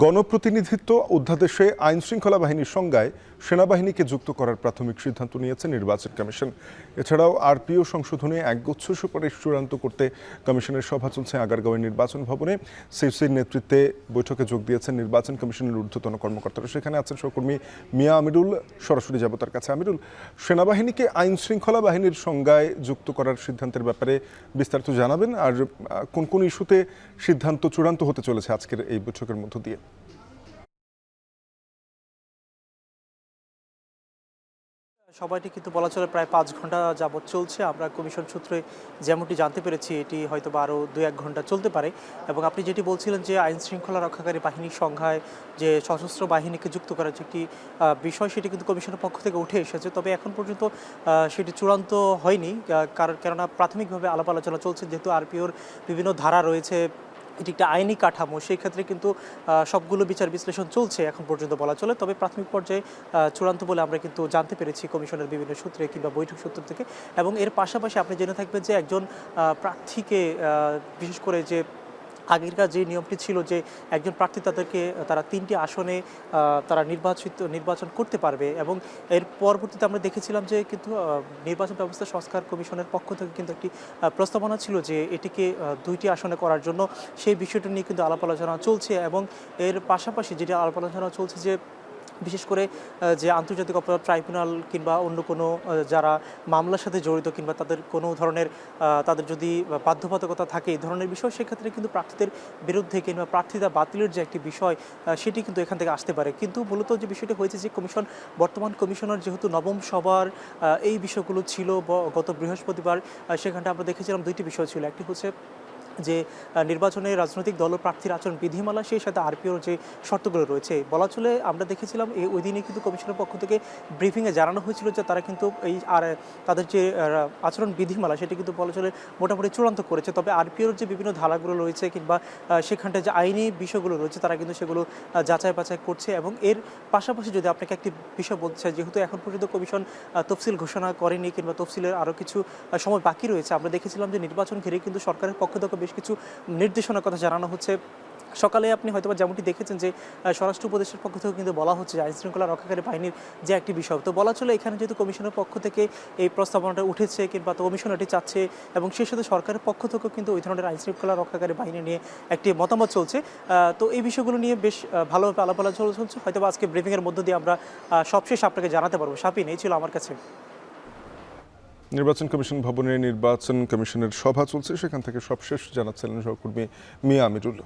গণপ্রতিনিধিত্ব অধ্যাদেশে আইন শৃঙ্খলা বাহিনীর সংজ্ঞায় সেনাবাহিনীকে যুক্ত করার প্রাথমিক সিদ্ধান্ত নিয়েছে নির্বাচন কমিশন। এছাড়াও আরপিও সংশোধনে একগুচ্ছ সুপারিশ চূড়ান্ত করতে কমিশনের সভা চলছে আগারগাঁওয়ের নির্বাচন ভবনে। সিইসির নেতৃত্বে বৈঠকে যোগ দিয়েছেন নির্বাচন কমিশনের ঊর্ধ্বতন কর্মকর্তারা। সেখানে আছেন সহকর্মী মিয়া আমিরুল। সরাসরি যাব তার কাছে। আমিরুল, সেনাবাহিনীকে আইন শৃঙ্খলা বাহিনীর সংজ্ঞায় যুক্ত করার সিদ্ধান্তের ব্যাপারে বিস্তারিত জানাবেন, আর কোন কোন ইস্যুতে সিদ্ধান্ত চূড়ান্ত হতে চলেছে আজকের এই বৈঠকের মধ্য দিয়ে? সবাইটি কিন্তু বলা চলে প্রায় 5 ঘন্টা যাবৎ চলছে। আমরা কমিশন সূত্রে যেমনটি জানতে পেরেছি, এটি হয়তো বা আরও 2-1 ঘন্টা চলতে পারে। এবং আপনি যেটি বলছিলেন যে আইন শৃঙ্খলা রক্ষাকারী বাহিনীর সংখ্যায় যে সশস্ত্র বাহিনীকে যুক্ত করার যে একটি বিষয়, সেটি কিন্তু কমিশনের পক্ষ থেকে উঠে এসেছে। তবে এখন পর্যন্ত সেটি চূড়ান্ত হয়নি, কেননা প্রাথমিকভাবে আলাপ আলোচনা চলছে। যেহেতু আরপিওর বিভিন্ন ধারা রয়েছে, এটি একটা আইনি কাঠামো, সেই ক্ষেত্রে কিন্তু সবগুলো বিচার বিশ্লেষণ চলছে এখন পর্যন্ত বলা চলে। তবে প্রাথমিক পর্যায়ে চূড়ান্ত বলে আমরা কিন্তু জানতে পেরেছি কমিশনের বিভিন্ন সূত্রে কিংবা বৈঠক সূত্র থেকে। এবং এর পাশাপাশি আপনি জেনে থাকবেন যে একজন প্রার্থীকে, বিশেষ করে যে আগেরকার যে নিয়মটি ছিল যে একজন প্রার্থী তারা 3টি আসনে তারা নির্বাচন করতে পারবে, এবং এর পরবর্তীতে আমরা দেখেছিলাম যে কিন্তু নির্বাচন ব্যবস্থা সংস্কার কমিশনের পক্ষ থেকে কিন্তু একটি প্রস্তাবনা ছিল যে এটিকে 2টি আসনে করার জন্য। সেই বিষয়টি নিয়ে কিন্তু আলাপ আলোচনা চলছে। এবং এর পাশাপাশি যেটি আলাপ আলোচনা চলছে যে বিশেষ করে যে আন্তর্জাতিক অপরাধ ট্রাইব্যুনাল কিংবা অন্য কোনো যারা মামলার সাথে জড়িত কিংবা তাদের কোনো ধরনের তাদের যদি বাধ্যবাধকতা থাকে এই ধরনের বিষয়, সেক্ষেত্রে কিন্তু প্রার্থীদের বিরুদ্ধে কিংবা প্রার্থিতা বাতিলের যে একটি বিষয়, সেটি কিন্তু এখান থেকে আসতে পারে। কিন্তু মূলত যে বিষয়টি হয়েছে যে বর্তমান কমিশনার যেহেতু নবম সবার এই বিষয়গুলো ছিল গত বৃহস্পতিবার, সেখানটা আমরা দেখেছিলাম 2টি বিষয় ছিল। একটি হচ্ছে যে নির্বাচনে রাজনৈতিক দল প্রার্থীর আচরণ বিধিমালা, সেই সাথে আরপিওর যে শর্তগুলো রয়েছে বলা চলে আমরা দেখেছিলাম ওই দিনে কিন্তু কমিশনের পক্ষ থেকে ব্রিফিংয়ে জানানো হয়েছিল যে তারা কিন্তু তাদের যে আচরণ বিধিমালা সেটি কিন্তু বলা চলে মোটামুটি চূড়ান্ত করেছে। তবে আরপিওর যে বিভিন্ন ধারাগুলো রয়েছে কিংবা সেখানটায় যে আইনি বিষয়গুলো রয়েছে তারা কিন্তু সেগুলো যাচাই বাছাই করছে। এবং এর পাশাপাশি যদি আপনাকে একটি বিষয় বলতে চাই, যেহেতু এখন পর্যন্ত কমিশন তফসিল ঘোষণা করেনি কিংবা তফসিলের আরও কিছু সময় বাকি রয়েছে, আমরা দেখেছিলাম যে নির্বাচন ঘিরে কিন্তু সরকারের পক্ষ থেকে বেশ কিছু নির্দেশনার কথা জানানো হচ্ছে। সকালে আপনি হয়তোবা যেমনটি দেখেছেন যে স্বরাষ্ট্র উপদেষ্টার পক্ষ থেকে কিন্তু বলা হচ্ছে যে আইন শৃঙ্খলা রক্ষাকারী বাহিনীর যে একটি বিষয়, তো বলা চলে এখানে যেহেতু কমিশনের পক্ষ থেকে এই প্রস্তাবনাটা উঠেছে কিংবা কমিশন এটি চাচ্ছে, এবং সেই সাথে সরকারের পক্ষ থেকেও কিন্তু ওই ধরনের আইন শৃঙ্খলা রক্ষাকারী বাহিনী নিয়ে একটি মতামত চলছে। তো এই বিষয়গুলো নিয়ে বেশ ভালোভাবে আলাপ আলোচনা চলছে। হয়তোবা আজকে ব্রিফিংয়ের মধ্য দিয়ে আমরা সবশেষ আপনাকে জানাতে পারবো। শাপিন, এই ছিল আমার কাছে। নির্বাচন কমিশন ভবনে নির্বাচন কমিশনের সভা চলছে, সেখান থেকে সবশেষ জানাচ্ছিলেন সহকর্মী মিয়া আমিরুল।